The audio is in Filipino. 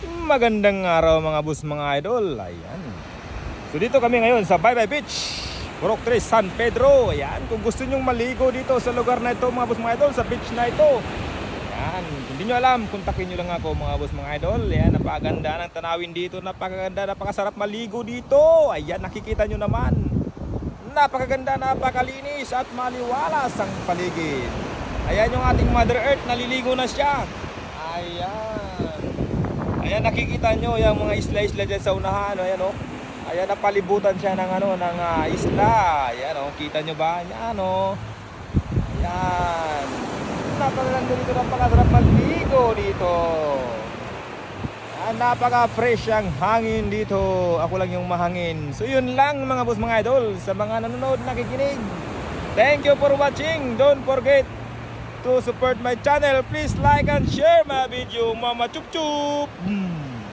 Magandang araw mga boss, mga idol. Ayan. So dito kami ngayon sa Bye Bye Beach, Purok 3, San Pedro. Ayan, kung gusto nyong maligo dito sa lugar na ito mga boss, mga idol, sa beach na ito. Ayan, hindi nyo alam, kontakin nyo lang ako mga boss, mga idol. Ayan, napakaganda ng tanawin dito, napakaganda, napakasarap maligo dito. Ayan, nakikita nyo naman. Napakaganda, napakalinis at maliwalas ang paligid. Ayan yung ating Mother Earth, naliligo na siya. Ayan. Ayan, nakikita nyo yung mga isla-isla dyan sa unahan. Ayan, oh. Ayan, napalibutan siya ng, ng isla. Ayan, oh. Kita nyo ba? Ayan, oh. Ayan. Napakaganda dito, napakasarap maligo dito. Ayan, napaka-fresh ang hangin dito. Ako lang yung mahangin. So yun lang mga boss, mga idol. Sa mga nanonood, nakikinig, thank you for watching. Don't forget to support my channel. Please like and share my video. Mama chup chup.